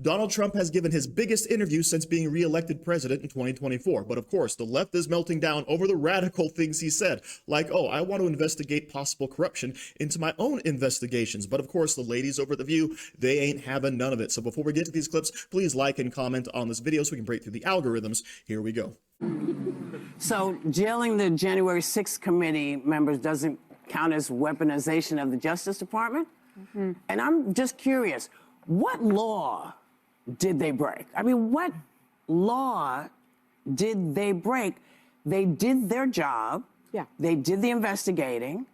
Donald Trump has given his biggest interview since being re-elected president in 2024. But of course, the left is melting down over the radical things he said, like, oh, I want to investigate possible corruption into my own investigations. But of course, the ladies over at The View, they ain't having none of it. So before we get to these clips, please like and comment on this video so we can break through the algorithms. Here we go. So jailing the January 6th committee members doesn't count as weaponization of the Justice Department? Mm-hmm. And I'm just curious, what law did they break? I mean, what law did they break? They did their job. Yeah. They did the investigating.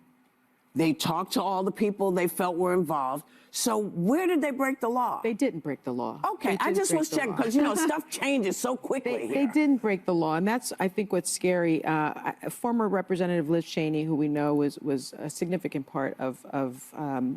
They talked to all the people they felt were involved. So where did they break the law? They didn't break the law. Okay, I just was checking because, you know, stuff changes so quickly They didn't break the law, and that's, I think, what's scary. Former Representative Liz Cheney, who we know was a significant part of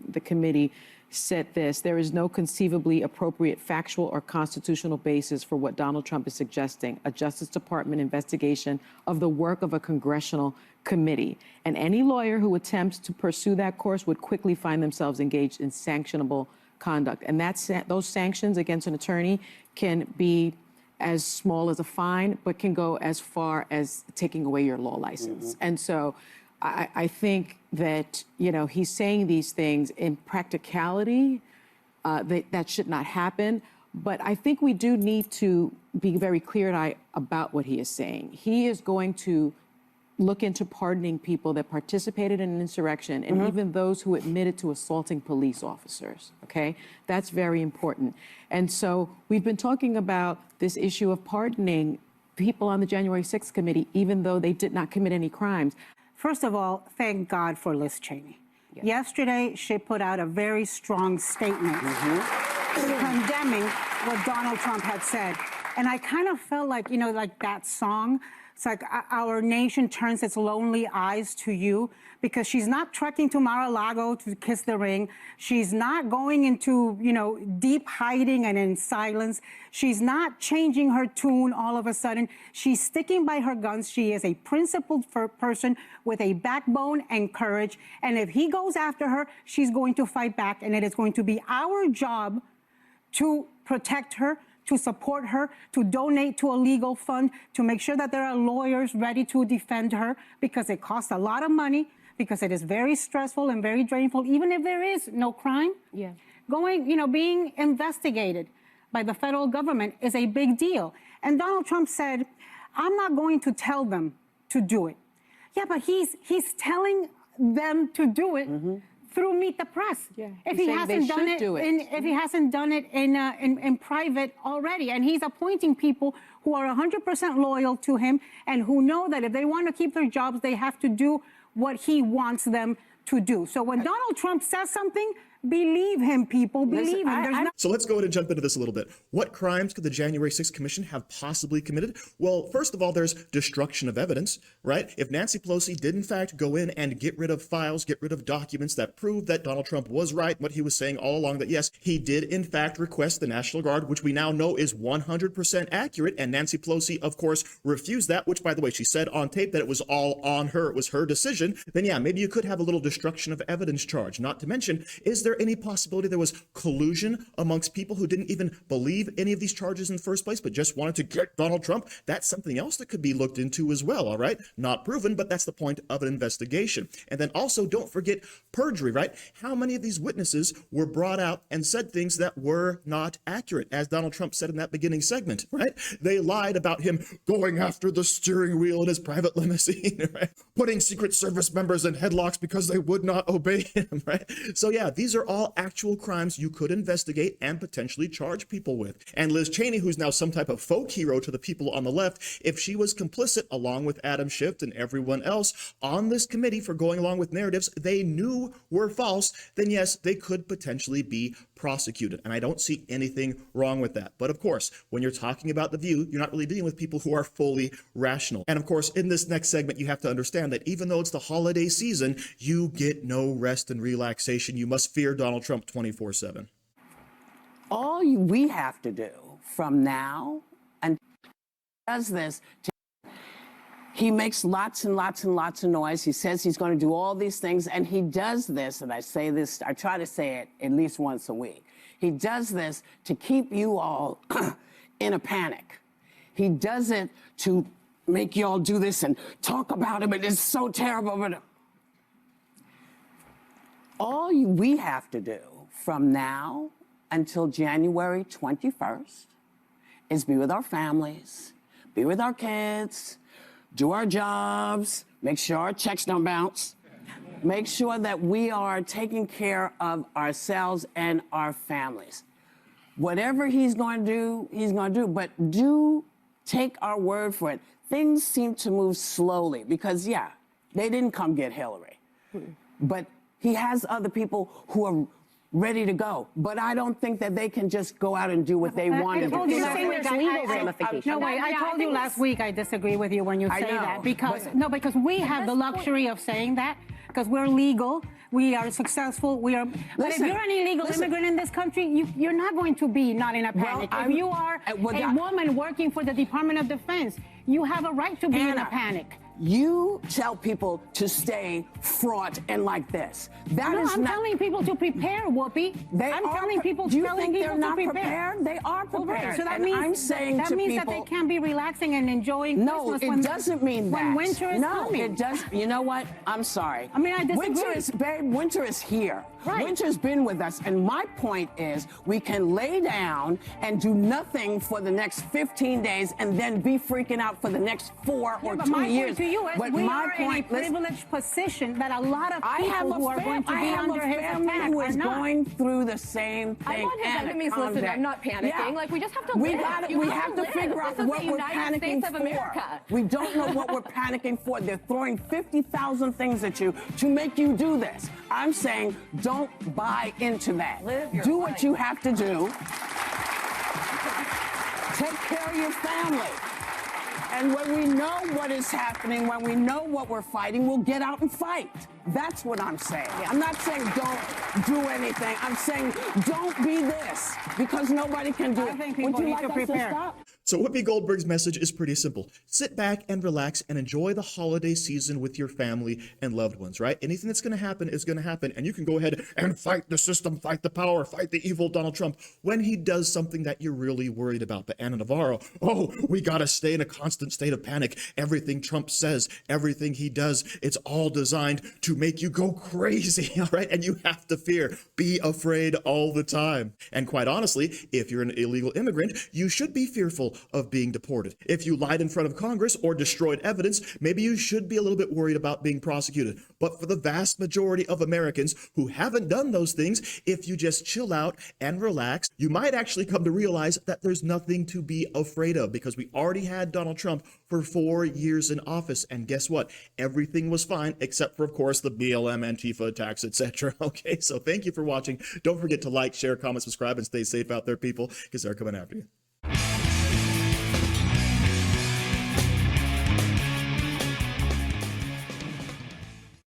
the committee, said this: there is no conceivably appropriate factual or constitutional basis for what Donald Trump is suggesting, a Justice Department investigation of the work of a congressional committee. And any lawyer who attempts to pursue that course would quickly find themselves engaged in sanctionable conduct. And those sanctions against an attorney can be as small as a fine, but can go as far as taking away your law license. Mm-hmm. And so I think that, you know, he's saying these things in practicality, that should not happen. But I think we do need to be very clear-eyed about what he is saying. He is going to look into pardoning people that participated in an insurrection, and even those who admitted to assaulting police officers, okay? That's very important. And so we've been talking about this issue of pardoning people on the January 6th committee, even though they did not commit any crimes. First of all, thank God for Liz Cheney. Yes. Yesterday, she put out a very strong statement condemning what Donald Trump had said. And I kind of felt like, you know, like that song, it's like our nation turns its lonely eyes to you, because she's not trekking to Mar-a-Lago to kiss the ring. She's not going into, you know, deep hiding and in silence. She's not changing her tune all of a sudden. She's sticking by her guns. She is a principled person with a backbone and courage. And if he goes after her, she's going to fight back. And it is going to be our job to protect her, to support her, to donate to a legal fund, to make sure that there are lawyers ready to defend her, because it costs a lot of money, because it is very stressful and very drainful, even if there is no crime. Yeah. Being investigated by the federal government is a big deal. And Donald Trump said, I'm not going to tell them to do it. Yeah, but he's telling them to do it through Meet the Press. Yeah. If he hasn't done it, if he hasn't done it in private already, and he's appointing people who are 100% loyal to him and who know that if they want to keep their jobs, they have to do what he wants them to do. So when Donald Trump says something, believe him, people. Believe him. So let's go ahead and jump into this a little bit. What crimes could the January 6th Commission have possibly committed? Well, first of all, there's destruction of evidence, right? If Nancy Pelosi did in fact go in and get rid of files, get rid of documents that prove that Donald Trump was right, what he was saying all along, that yes, he did in fact request the National Guard, which we now know is 100% accurate. And Nancy Pelosi, of course, refused that, which, by the way, she said on tape that it was all on her. It was her decision. Then yeah, maybe you could have a little destruction of evidence charge. Not to mention, is there any possibility there was collusion amongst people who didn't even believe any of these charges in the first place, but just wanted to get Donald Trump? That's something else that could be looked into as well, all right? Not proven, but that's the point of an investigation. And then also, don't forget perjury, right? How many of these witnesses were brought out and said things that were not accurate, as Donald Trump said in that beginning segment, right? They lied about him going after the steering wheel in his private limousine, right? Putting Secret Service members in headlocks because they would not obey him, right? So yeah, these are all actual crimes you could investigate and potentially charge people with. And Liz Cheney, who's now some type of folk hero to the people on the left, if she was complicit along with Adam Schiff and everyone else on this committee for going along with narratives they knew were false, then yes, they could potentially be prosecuted. And I don't see anything wrong with that. But of course, when you're talking about The View, you're not really dealing with people who are fully rational. And of course, in this next segment, you have to understand that even though it's the holiday season, you get no rest and relaxation. You must fear Donald Trump 24/7. All we have to do from now and does this, He makes lots and lots and lots of noise. He says he's going to do all these things, and he does this, and I say this, I try to say it at least once a week. He does this to keep you all in a panic. He does it to make you all do this and talk about him, and it's so terrible. But all we have to do from now until January 21st is be with our families, be with our kids, do our jobs, make sure our checks don't bounce, make sure that we are taking care of ourselves and our families. Whatever he's going to do, he's going to do, but do take our word for it. Things seem to move slowly because, yeah, they didn't come get Hillary. But he has other people who are ready to go. But I don't think that they can just go out and do what they want to do. No, wait, I told you last week I disagree with you when you say that. Because we have the luxury of saying that because we're legal. We are successful. We are. But if you're an illegal immigrant in this country, you're not going to be not in a panic. If you are a woman working for the Department of Defense, you have a right to be in a panic. You tell people to stay fraught and like this. I'm telling people to prepare, Whoopi. I'm telling people to prepare. They are prepared. Well, right. So that means that they can't be relaxing and enjoying Christmas. No, it doesn't mean that. When winter is coming. No, it does. You know what? I'm sorry. I mean, I disagree. Winter is here. Right. Winter's been with us. And my point is we can lay down and do nothing for the next 15 days and then be freaking out for the next 4 or 2 years. To you is we are in a privileged position that a lot of people who are going to be under his attack who is going through the same thing. I want his enemies listening. I'm not panicking. Yeah. Like, we just have to live. We have to figure out what we're panicking for. We don't know what we're panicking for. They're throwing 50,000 things at you to make you do this. I'm saying don't buy into that. Do what you have to do. Take care of your family. And when we know what is happening, when we know what we're fighting, we'll get out and fight. That's what I'm saying. Yeah. I'm not saying don't do anything. I'm saying don't be this because nobody can do it. I think people need to prepare. So Whoopi Goldberg's message is pretty simple. Sit back and relax and enjoy the holiday season with your family and loved ones, right? Anything that's going to happen is going to happen. And you can go ahead and fight the system, fight the power, fight the evil Donald Trump when he does something that you're really worried about. But Anna Navarro, we got to stay in a constant state of panic. Everything Trump says, everything he does, it's all designed to make you go crazy, all right? And you have to fear, be afraid all the time. And quite honestly, if you're an illegal immigrant, you should be fearful of being deported. If you lied in front of Congress or destroyed evidence, maybe you should be a little bit worried about being prosecuted. But for the vast majority of Americans who haven't done those things, if you just chill out and relax, you might actually come to realize that there's nothing to be afraid of because we already had Donald Trump for 4 years in office. And guess what? Everything was fine except for, of course, the BLM, Antifa attacks, etc. Okay, so thank you for watching. Don't forget to like, share, comment, subscribe, and stay safe out there, people, because they're coming after you.